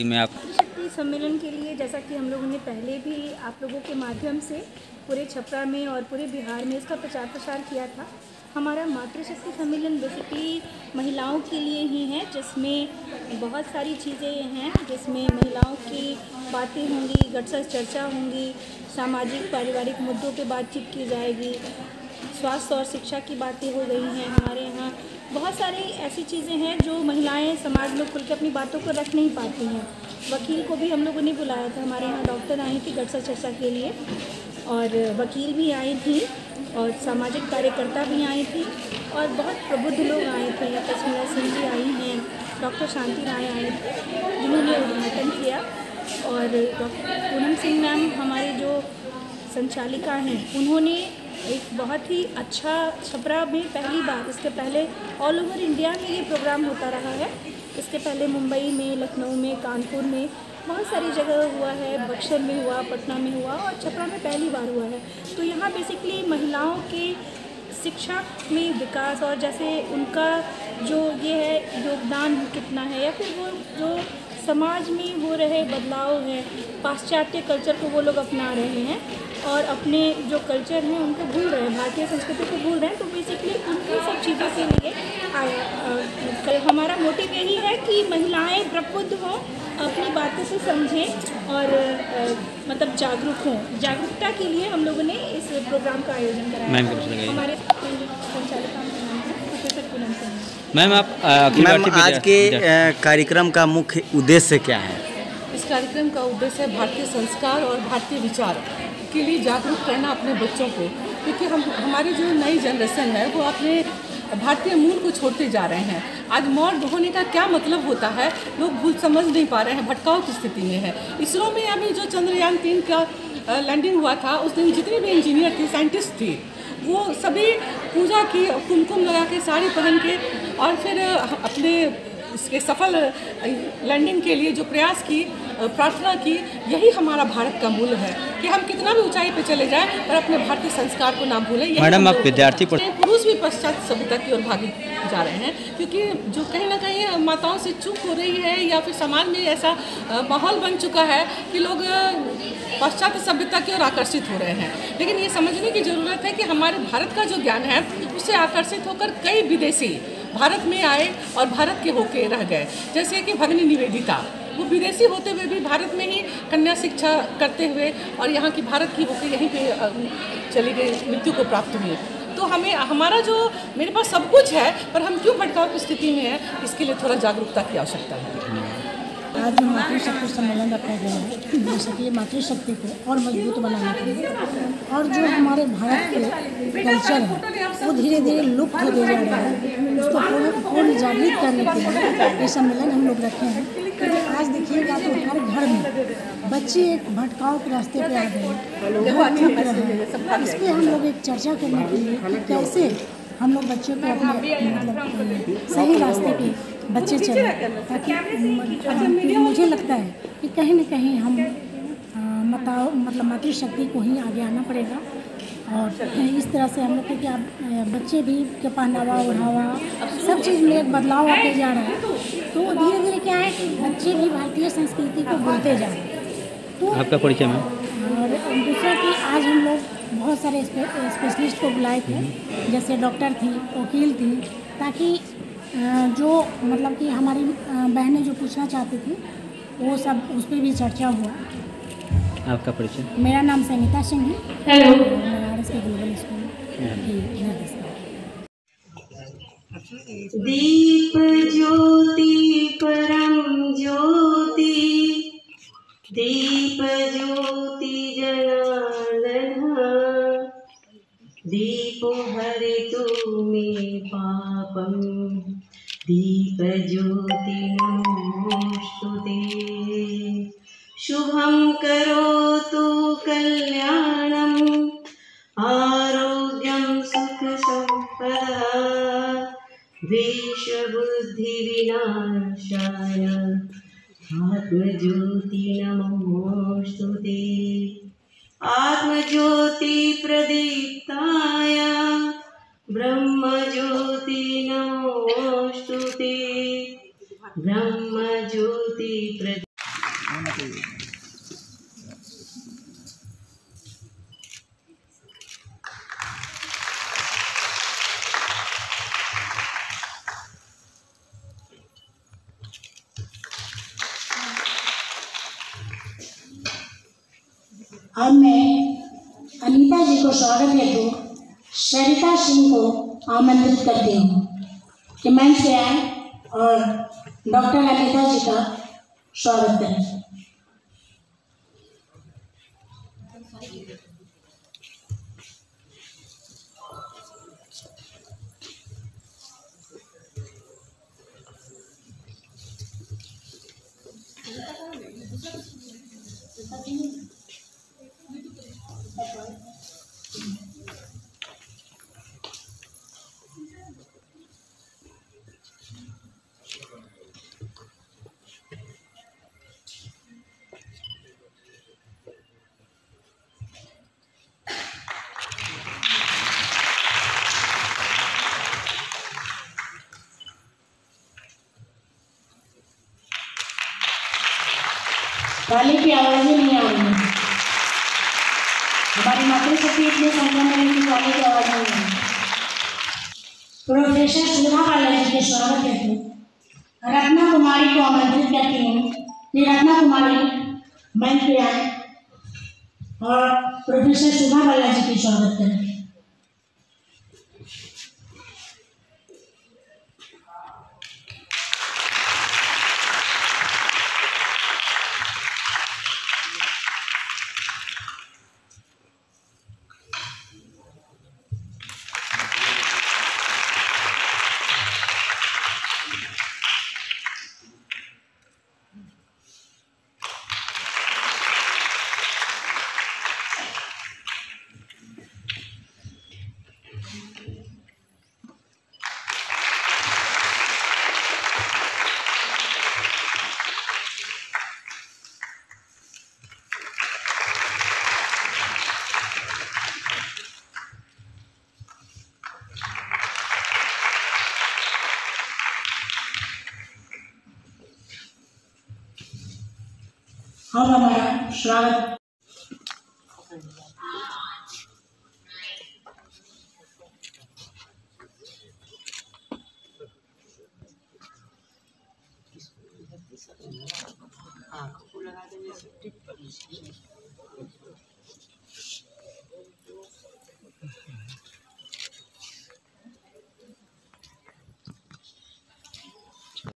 में आप शक्ति सम्मेलन के लिए, जैसा कि हम लोगों ने पहले भी आप लोगों के माध्यम से पूरे छपरा में और पूरे बिहार में इसका प्रचार प्रसार किया था। हमारा मातृशक्ति सम्मेलन बेसिकली महिलाओं के लिए ही है, जिसमें बहुत सारी चीज़ें हैं, जिसमें महिलाओं की बातें होंगी, गटसस चर्चा होंगी, सामाजिक पारिवारिक मुद्दों पे बातचीत की जाएगी, स्वास्थ्य और शिक्षा की बातें हो गई हैं। हमारे यहाँ बहुत सारी ऐसी चीज़ें हैं जो महिलाएं समाज में खुल के अपनी बातों को रख नहीं पाती हैं। वकील को भी हम लोगों ने बुलाया था, हमारे यहाँ डॉक्टर आई थी गटसस चर्चा के लिए, और वकील भी आई थी और सामाजिक कार्यकर्ता भी आई थी और बहुत प्रबुद्ध लोग आए थे। तस्मीरा सिंह जी आई हैं, डॉक्टर शांति राय आई थी जिन्होंने उद्घाटन किया, और डॉक्टर पूनम सिंह मैम हमारे जो संचालिका हैं, उन्होंने एक बहुत ही अच्छा छपरा में पहली बार, इसके पहले ऑल ओवर इंडिया में ये प्रोग्राम होता रहा है। इसके पहले मुंबई में, लखनऊ में, कानपुर में बहुत सारी जगह हुआ है, बक्सर में हुआ, पटना में हुआ और छपरा में पहली बार हुआ है। तो यहाँ बेसिकली महिलाओं के शिक्षा में विकास और जैसे उनका जो ये है योगदान कितना है, या फिर वो जो समाज में हो रहे बदलाव है, पाश्चात्य कल्चर को वो लोग अपना रहे हैं और अपने जो कल्चर हैं उनको भूल रहे हैं, भारतीय संस्कृति को भूल रहे हैं। तो बेसिकली उनकी सब चीज़ों के लिए आया। हमारा मोटिव यही है कि महिलाएं प्रबुद्ध हों, अपनी बातों को समझें और मतलब जागरूक हों। जागरूकता के लिए हम लोगों ने इस प्रोग्राम का आयोजन कराया। हमारे संचालिका प्रोफेसर पूनम सिंह। मैम, आप आज के कार्यक्रम का मुख्य उद्देश्य क्या है? इस कार्यक्रम का उद्देश्य है भारतीय संस्कार और भारतीय विचार के लिए जागरूक करना अपने बच्चों को, क्योंकि हमारी जो नई जनरेशन है वो अपने भारतीय मूल को छोड़ते जा रहे हैं। आज मॉडर्न होने का क्या मतलब होता है लोग भूल समझ नहीं पा रहे हैं, भटकाव की स्थिति में है। इसरो में अभी जो चंद्रयान 3 का लैंडिंग हुआ था, उस दिन जितने भी इंजीनियर थे, साइंटिस्ट थे, वो सभी पूजा की, कुमकुम लगा के, साड़ी पहन के, और फिर अपने इसके सफल लैंडिंग के लिए जो प्रयास की, प्रार्थना की। यही हमारा भारत का मूल है कि हम कितना भी ऊंचाई पे चले जाएं पर अपने भारतीय संस्कार को ना भूलें। मैडम, आप विद्यार्थी पुरुष भी पश्चात सभ्यता की ओर भागे जा रहे हैं, क्योंकि जो कहीं ना कहीं माताओं से चूक हो रही है, या फिर समाज में ऐसा माहौल बन चुका है कि लोग पाश्चात्य सभ्यता की ओर आकर्षित हो रहे हैं। लेकिन ये समझने की ज़रूरत है कि हमारे भारत का जो ज्ञान है उससे आकर्षित होकर कई विदेशी भारत में आए और भारत के होके रह गए। जैसे कि भगिनी निवेदिता, वो विदेशी होते हुए भी भारत में ही कन्या शिक्षा करते हुए और यहाँ की भारत की होके यहीं पे चली गई, मृत्यु को प्राप्त हुई। तो हमें, हमारा जो, मेरे पास सब कुछ है पर हम क्यों भटकाव की स्थिति में है, इसके लिए थोड़ा जागरूकता की आवश्यकता है। आज जो मातृशक्ति सम्मेलन रखा गया है, जैसे कि मातृशक्ति को और मजबूत बनाने के लिए, और जो हमारे भारत के कल्चर है वो धीरे धीरे लुप्त होते जा रहे हैं, उसको पूर्ण जागृत करने के लिए ये सम्मेलन हम लोग रखे हैं। क्योंकि आज देखिएगा तो हर घर में बच्चे एक भटकाव के रास्ते पे आ गए हैं, घर छूट रहे हैं। इस पर हम लोग एक चर्चा करने के लिए कि कैसे हम लोग बच्चों को अपने मतलब सही रास्ते पे बच्चे चले, ताकि मुझे लगता है कि कहीं न कहीं हम मतलब मातृशक्ति को ही आगे आना पड़ेगा। और इस तरह से हम लोग को क्या बच्चे भी के पहनावा ओढ़ावा सब चीज़ में एक बदलाव आते जा रहा है। तो धीरे धीरे क्या है कि बच्चे भी भारतीय संस्कृति को भूलते जा रहे हैं। तो आपका परिचय में, और दूसरा कि आज हम लोग बहुत सारे स्पेशलिस्ट को बुलाए थे, जैसे डॉक्टर थी, वकील थी, ताकि जो मतलब कि हमारी बहनें जो पूछना चाहती थी वो सब उस पर भी चर्चा हुआ। आपका परिचय? मेरा नाम संगीता सिंह है। हेलो। बनारस के ग्लोबल स्कूल दीप ज्योति परम ज्योति, दीप ज्योति जनार्दन, दीपो हरितु मे पापम, दीप ज्योति नमोस्तुते, शुभं करोतु कल्याणं, आरोग्यं सुख संपदा, द्वेष बुद्धि विनाशाय, आत्मज्योति नमोस्तुते, आत्मज्योति प्रदीप्ताय, ब्रह्मज्योति नमोस्तुते, ब्रह्मज्योति अब मैं अनीता जी को स्वागत हेतु सरिता सिंह को आमंत्रित करती हूँ कि मंच पे आए और डॉक्टर अनीता जी का स्वागत करें। ताली की आवाज ही नहीं आ रही है। हमारी मातृशक्ति इतनी संख्या में है कि ताली की आवाज नहीं आ रही। प्रोफेसर सुधा बालाजी के स्वागत हेतु रत्ना कुमारी को आमंत्रित करती हूँ कि रत्ना कुमारी मंच पे आए और प्रोफेसर सुधा बालाजी की स्वागत करें। अब हमारा स्वागत आँखों को लगा देने से